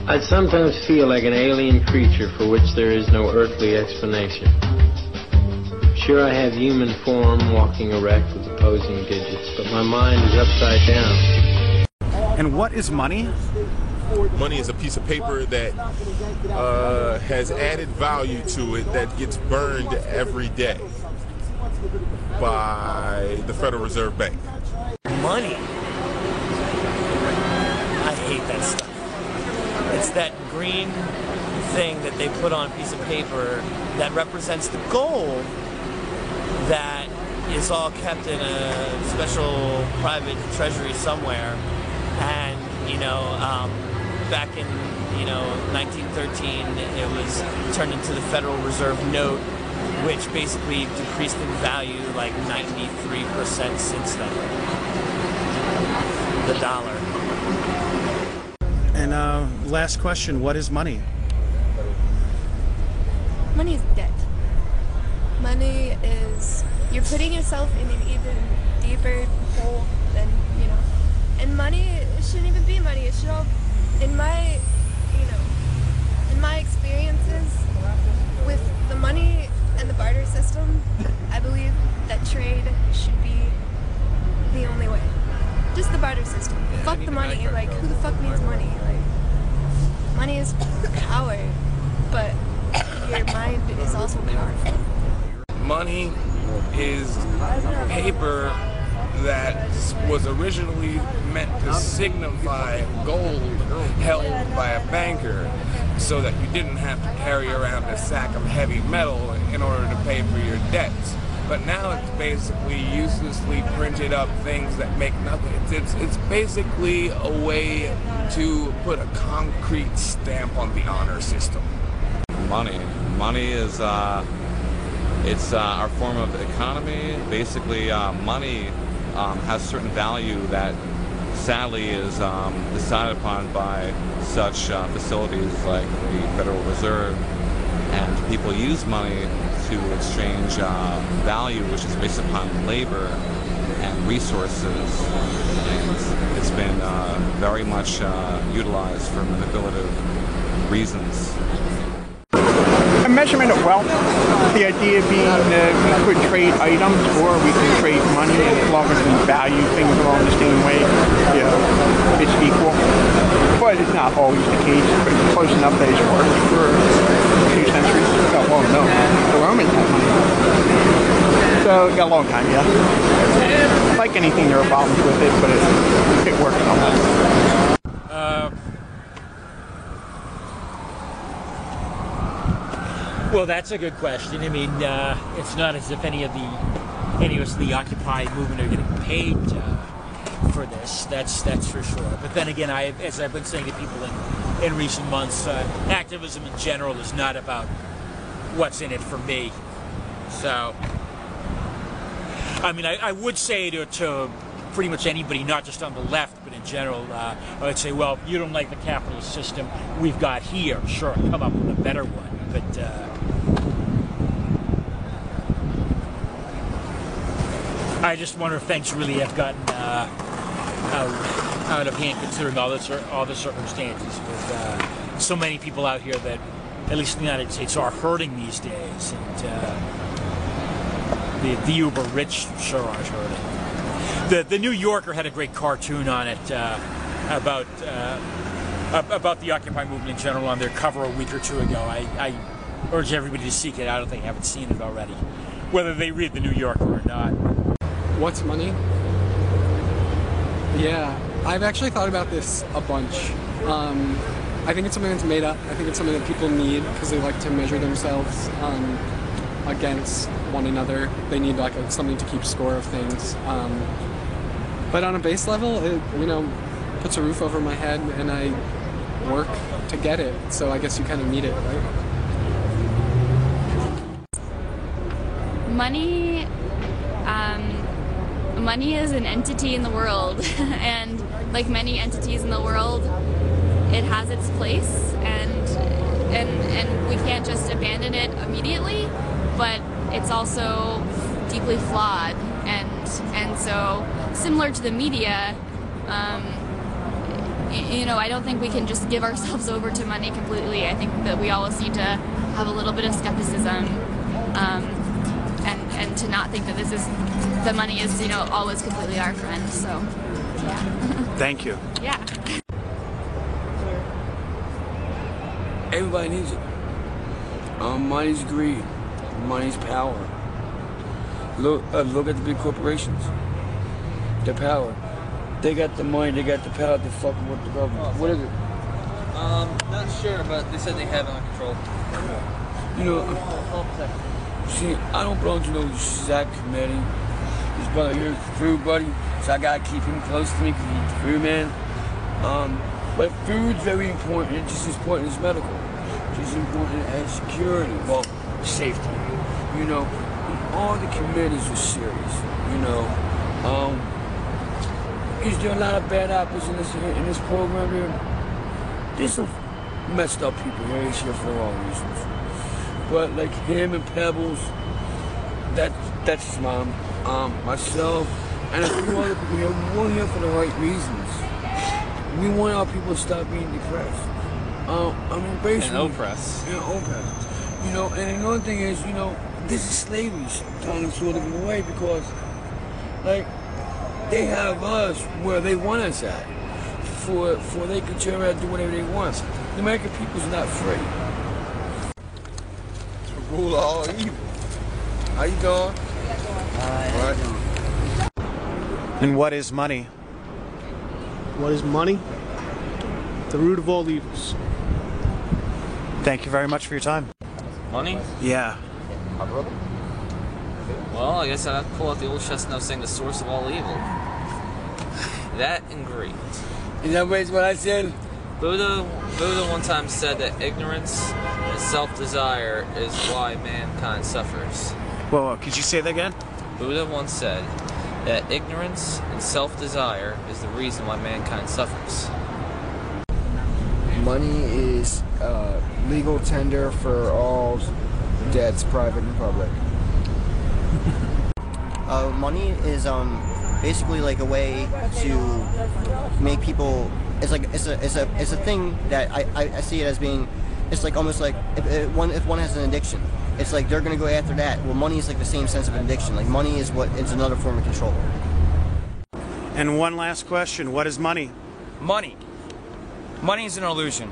I sometimes feel like an alien creature for which there is no earthly explanation. Sure, I have human form, walking erect with opposing digits, but my mind is upside down. And what is money? Money is a piece of paper that has added value to it that gets burned every day by the Federal Reserve Bank. Money? I hate that stuff. It's that green thing that they put on a piece of paper that represents the gold that is all kept in a special private treasury somewhere. And, you know, back in, 1913, it was turned into the Federal Reserve note, which basically decreased in value like 93% since then. The dollar. And last question, what is money? Money is debt. Money is, you're putting yourself in an even deeper hole than, and money, it shouldn't even be money. It should all, in my experiences with the money and the barter system, I believe that trade should be the only way. Just the barter system. Fuck the money. Like, who the fuck needs money? Like, money is power, but your mind is also powerful. Money is paper that was originally meant to signify gold held by a banker so that you didn't have to carry around a sack of heavy metal in order to pay for your debts. But now it's basically uselessly printed up things that make nothing. It's basically a way to put a concrete stamp on the honor system. Money is it's our form of economy. Basically, money has certain value that sadly is decided upon by such facilities like the Federal Reserve, and people use money to exchange value, which is based upon labor and resources, and it's been very much utilized for manipulative reasons. A measurement of wealth, the idea being that we could trade items or we can trade money, and as long as we value things along the same way, it's equal. But it's not always the case, but it's close enough that it's worked for a few centuries. Well, no, the Romans had money. So it got a long time, yeah. Like anything, there are problems with it, but it works on that. Well, that's a good question. I mean, it's not as if any of us in the Occupy movement are getting paid for this. That's for sure. But then again, as I've been saying to people in recent months, activism in general is not about what's in it for me. So, I mean, I would say to pretty much anybody, not just on the left, but in general, I would say, well, if you don't like the capitalist system we've got here, sure, come up with a better one. But I just wonder if things really have gotten out of hand, considering all the circumstances, with so many people out here that, at least in the United States, are hurting these days, and the uber rich sure aren't hurting. The New Yorker had a great cartoon on it about the Occupy movement in general on their cover a week or two ago. I urge everybody to seek it out if they haven't seen it already, whether they read the New Yorker or not. What's money? Yeah, I've actually thought about this a bunch. I think it's something that's made up. I think it's something that people need because they like to measure themselves against one another. They need like something to keep score of things. But on a base level, it puts a roof over my head, and I work to get it. So I guess you kind of need it, right? Money is an entity in the world, and like many entities in the world, it has its place, and we can't just abandon it immediately, but it's also deeply flawed, and so similar to the media, you know, I don't think we can just give ourselves over to money completely. I think that we always need to have a little bit of skepticism, and to not think that the money is, you know, always completely our friend. So, yeah. Thank you. Yeah. Everybody needs it. Money's greed. Money's power. Look at the big corporations. The power. They got the money. They got the power to fucking with the government. What is it? Not sure, but they said they have it on control. You know, see, I don't belong to no exact committee. This brother here is a food buddy, so I gotta keep him close to me because he's the food man. But food's very important. It's just as important as medical. Just as important as security. Well, safety. You know, all the committees are serious. You know, is there a lot of bad apples in this program here? There's some messed up people here. He's here for the wrong reasons. But like him and Pebbles, that's his mom, myself, and a few other people here. We're here for the right reasons. We want our people to stop being depressed. I mean, basically. And oppressed. Yeah, oppressed. You know, and another thing is, you know, this is slavery starting to sort of give away because, like, they have us where they want us at. For they can turn around and do whatever they want. The American people's not free. To rule all evil. How you doing? All right. And what is money? What is money? The root of all evils. Thank you very much for your time. Money? Yeah. Well, I guess I'd have to pull out the old chestnut saying the source of all evil. That and greed. Is that what I said? Buddha one time said that ignorance and self-desire is why mankind suffers. Whoa, could you say that again? Buddha once said that ignorance and self-desire is the reason why mankind suffers. Money is legal tender for all debts, private and public. Money is basically like a way to make people. It's a thing that I see it as being. It's like almost like if one has an addiction, it's like they're gonna go after that. Well, money is like the same sense of addiction. Like money is it's another form of control. And one last question: what is money? Money. Money is an illusion.